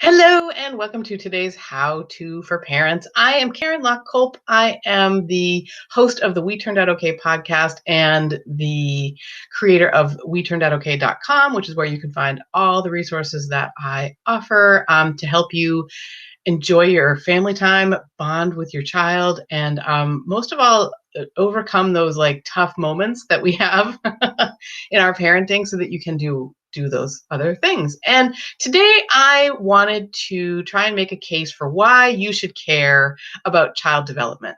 Hello and welcome to today's How To for Parents. I am Karen Locke-Culp. I am the host of the We Turned Out Okay podcast and the creator of WeTurnedOutOK.com, which is where you can find all the resources that I offer to help you enjoy your family time, bond with your child, and most of all, overcome those tough moments that we have in our parenting so that you can do those other things. And today I wanted to try and make a case for why you should care about child development.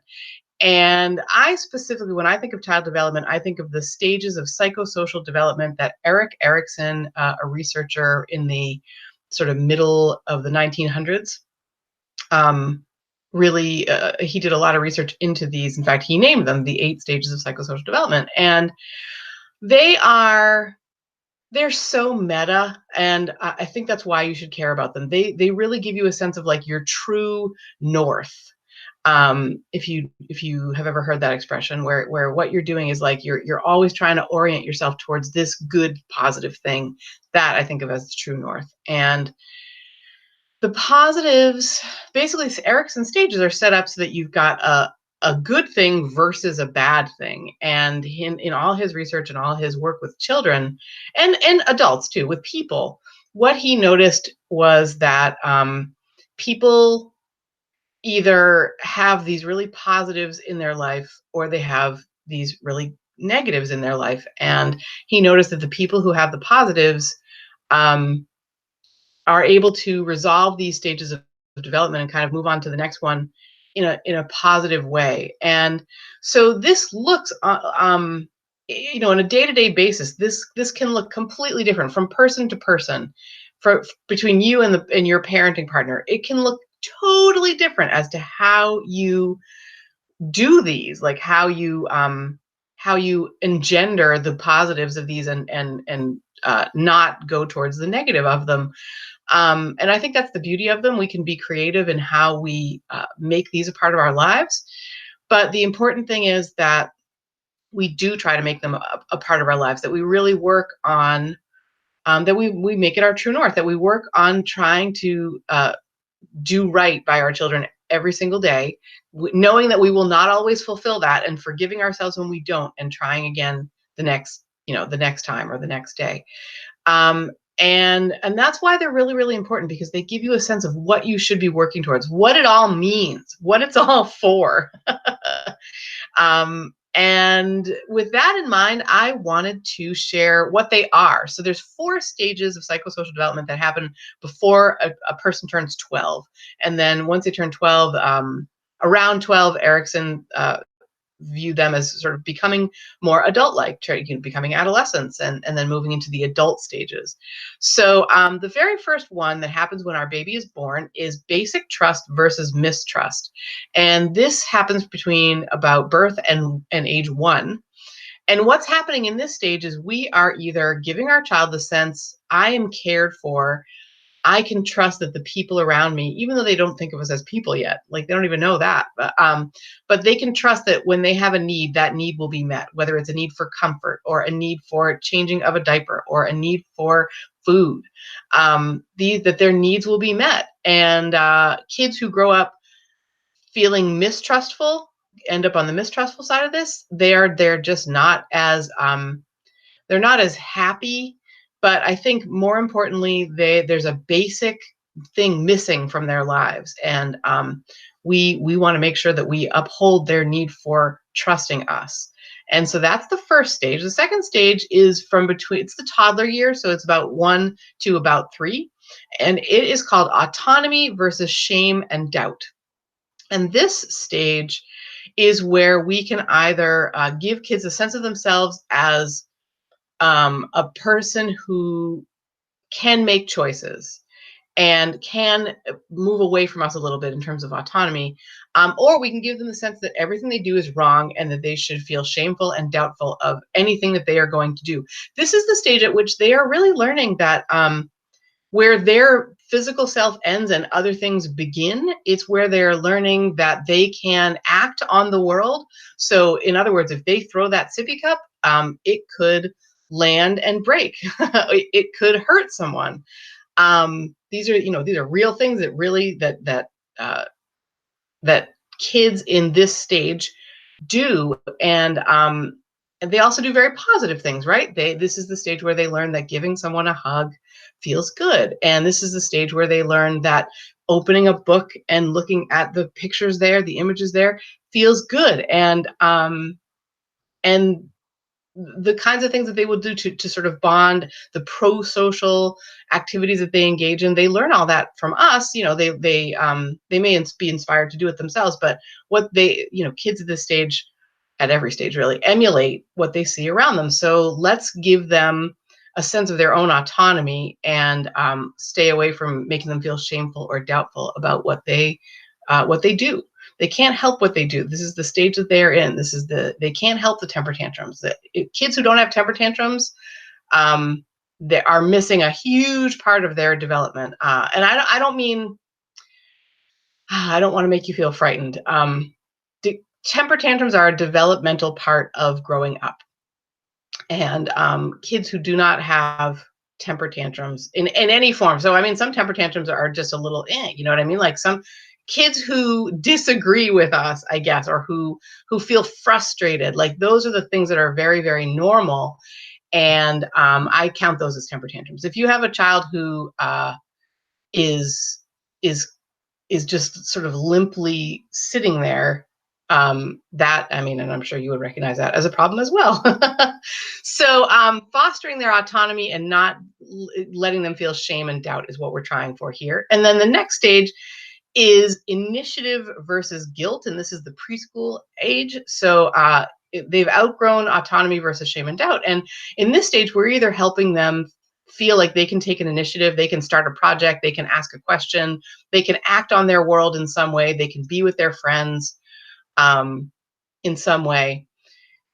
And I specifically, when I think of child development, I think of the stages of psychosocial development that Erikson, a researcher in the sort of middle of the 1900s, really, he did a lot of research into these. In fact, he named them the 8 stages of psychosocial development. And they are they're so meta, and I think that's why you should care about them. They really give you a sense of like your true north. If you have ever heard that expression, where what you're doing is like you're always trying to orient yourself towards this good positive thing, that I think of as the true north. And the positives, basically, Erickson stages are set up so that you've got a good thing versus a bad thing. And in all his research and all his work with children and adults too, with people, what he noticed was that people either have these really positives in their life or they have these really negatives in their life. And he noticed that the people who have the positives um, are able to resolve these stages of development and kind of move on to the next one in a positive way. And so this looks on a day-to-day basis, this can look completely different from person to person, for between you and your parenting partner. It can look totally different as to how you do these, like how you engender the positives of these and not go towards the negative of them. And I think that's the beauty of them. We can be creative in how we make these a part of our lives. But the important thing is that we do try to make them a part of our lives, that we really work on, that we make it our true north, that we work on trying to do right by our children every single day, knowing that we will not always fulfill that, and forgiving ourselves when we don't, and trying again the next time or the next day. And that's why they're really, really important, because they give you a sense of what you should be working towards, what it all means, what it's all for. And with that in mind, I wanted to share what they are. So there's 4 stages of psychosocial development that happen before a person turns 12. And then once they turn 12, around 12, Erikson view them as sort of becoming more adult-like, becoming adolescents, and then moving into the adult stages. So the very first one that happens when our baby is born is basic trust versus mistrust. And this happens between about birth and age 1. And what's happening in this stage is we are either giving our child the sense, I am cared for, I can trust that the people around me, even though they don't think of us as people yet, like they don't even know that, but they can trust that when they have a need, that need will be met, whether it's a need for comfort or a need for changing of a diaper or a need for food, that their needs will be met. And kids who grow up feeling mistrustful end up on the mistrustful side of this. They're just not as they're not as happy. But I think more importantly, there's a basic thing missing from their lives, and we want to make sure that we uphold their need for trusting us. And so that's the first stage. The second stage is it's the toddler year, so it's about 1 to about 3, and it is called autonomy versus shame and doubt. And this stage is where we can either give kids a sense of themselves as a person who can make choices and can move away from us a little bit in terms of autonomy, or we can give them the sense that everything they do is wrong and that they should feel shameful and doubtful of anything that they are going to do. This is the stage at which they are really learning that where their physical self ends and other things begin, it's where they're learning that they can act on the world. So in other words, if they throw that sippy cup, it could land and break. It could hurt someone. These are real things that really that kids in this stage do, and they also do very positive things, right? This is the stage where they learn that giving someone a hug feels good, and this is the stage where they learn that opening a book and looking at the pictures there, the images there, feels good, and the kinds of things that they will do to sort of bond, the pro-social activities that they engage in, they learn all that from us. They may be inspired to do it themselves, but what kids at this stage, at every stage really, emulate what they see around them. So let's give them a sense of their own autonomy, and stay away from making them feel shameful or doubtful about what they do. They can't help what they do. This is the stage that they're in. They can't help the temper tantrums. Kids who don't have temper tantrums, they are missing a huge part of their development. And I don't mean, I don't want to make you feel frightened. Temper tantrums are a developmental part of growing up. And kids who do not have temper tantrums in any form. So, I mean, some temper tantrums are just a little, you know what I mean? Like some kids who disagree with us, I guess, or who feel frustrated, like those are the things that are very, very normal. And I count those as temper tantrums. If you have a child who is just sort of limply sitting there, that, I mean, and I'm sure you would recognize that as a problem as well. So fostering their autonomy and not letting them feel shame and doubt is what we're trying for here. And then the next stage is initiative versus guilt, and this is the preschool age. So they've outgrown autonomy versus shame and doubt. And in this stage, we're either helping them feel like they can take an initiative, they can start a project, they can ask a question, they can act on their world in some way, they can be with their friends in some way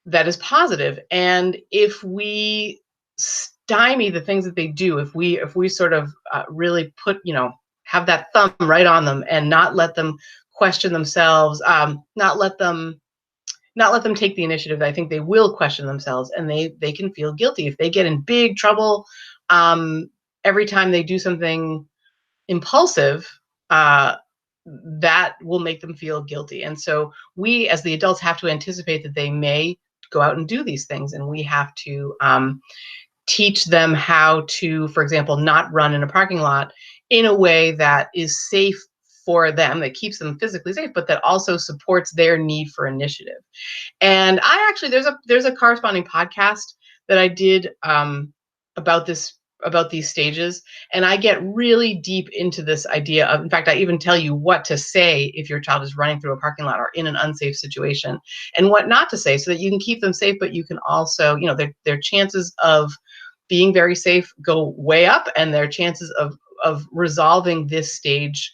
that is positive. And if we stymie the things that they do, if we sort of really put, have that thumb right on them and not let them question themselves, not let them take the initiative, I think they will question themselves, and they can feel guilty if they get in big trouble every time they do something impulsive. That will make them feel guilty. And so we, as the adults, have to anticipate that they may go out and do these things, and we have to teach them how to, for example, not run in a parking lot in a way that is safe for them, that keeps them physically safe, but that also supports their need for initiative. And I actually, there's a corresponding podcast that I did about these stages, and I get really deep into this idea of, in fact, I even tell you what to say if your child is running through a parking lot or in an unsafe situation, and what not to say, so that you can keep them safe, but you can also, their chances of being very safe go way up, and their chances of resolving this stage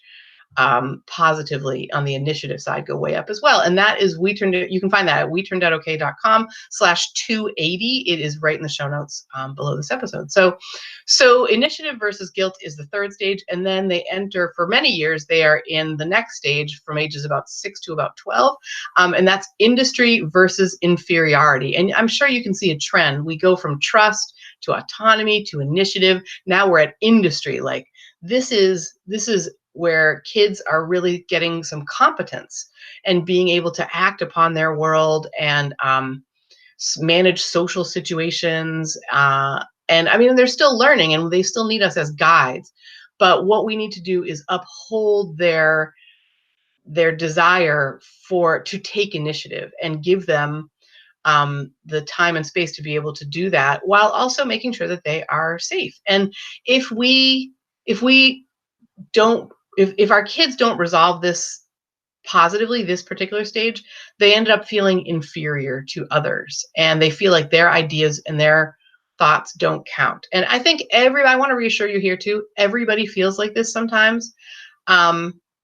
positively on the initiative side go way up as well. And that is you can find that at WeTurnedOutOK.com/280. It is right in the show notes below this episode. So initiative versus guilt is the third stage. And then they enter, for many years, they are in the next stage from ages about 6 to about 12. And that's industry versus inferiority. And I'm sure you can see a trend. We go from trust to autonomy to initiative. Now we're at industry. Like this is where kids are really getting some competence and being able to act upon their world and manage social situations. And I mean, they're still learning and they still need us as guides. But what we need to do is uphold their desire to take initiative and give them the time and space to be able to do that, while also making sure that they are safe. And if our kids don't resolve this positively, this particular stage, they end up feeling inferior to others, and they feel like their ideas and their thoughts don't count. And I think I want to reassure you here too, everybody feels like this sometimes,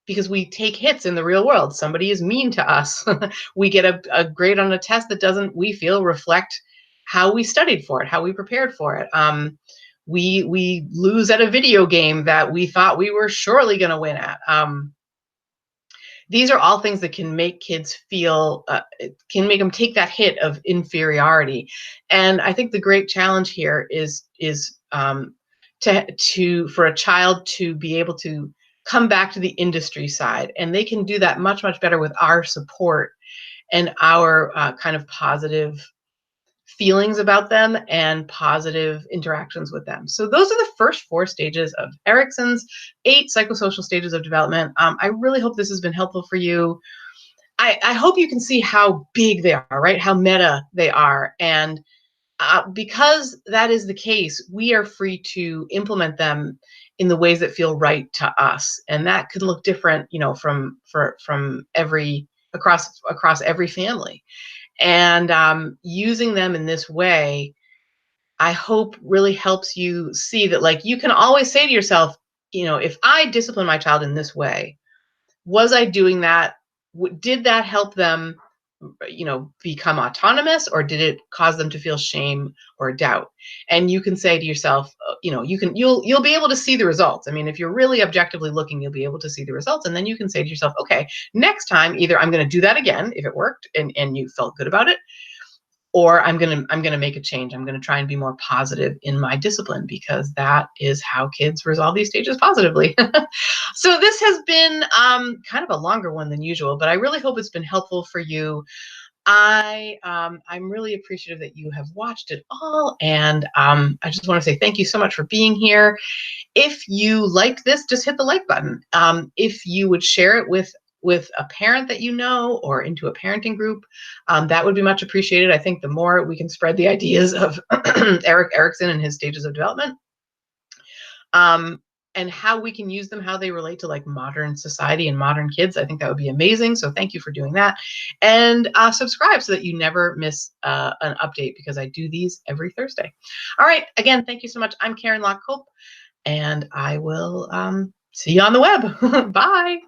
because we take hits in the real world. Somebody is mean to us. We get a grade on a test that doesn't, we feel, reflect how we studied for it, how we prepared for it. We lose at a video game that we thought we were surely going to win at. These are all things that can make kids feel, can make them take that hit of inferiority. And I think the great challenge here is for a child to be able to come back to the industry side, and they can do that much, much better with our support and our kind of positive feelings about them and positive interactions with them. So those are the first 4 stages of Eriksons 8 psychosocial stages of development. I really hope this has been helpful for you. I hope you can see how big they are, right? How meta they are. And because that is the case, we are free to implement them in the ways that feel right to us. And that could look different, from every across every family. And using them in this way, I hope really helps you see that, like, you can always say to yourself, if I discipline my child in this way, was I doing that? Did that help them, become autonomous, or did it cause them to feel shame or doubt? And you can say to yourself, you'll be able to see the results. I mean, if you're really objectively looking, you'll be able to see the results. And then you can say to yourself, okay, next time, either I'm going to do that again if it worked and you felt good about it, or I'm gonna make a change. I'm gonna try and be more positive in my discipline, because that is how kids resolve these stages positively. So this has been kind of a longer one than usual, but I really hope it's been helpful for you. I'm really appreciative that you have watched it all, and I just want to say thank you so much for being here. If you liked this, just hit the like button. If you would share it with a parent that you know, or into a parenting group, that would be much appreciated. I think the more we can spread the ideas of Erikson and his stages of development, and how we can use them, how they relate to, like, modern society and modern kids, I think that would be amazing. So thank you for doing that. And subscribe so that you never miss an update, because I do these every Thursday. All right. Again, thank you so much. I'm Karen Locke-Cope, and I will see you on the web. Bye.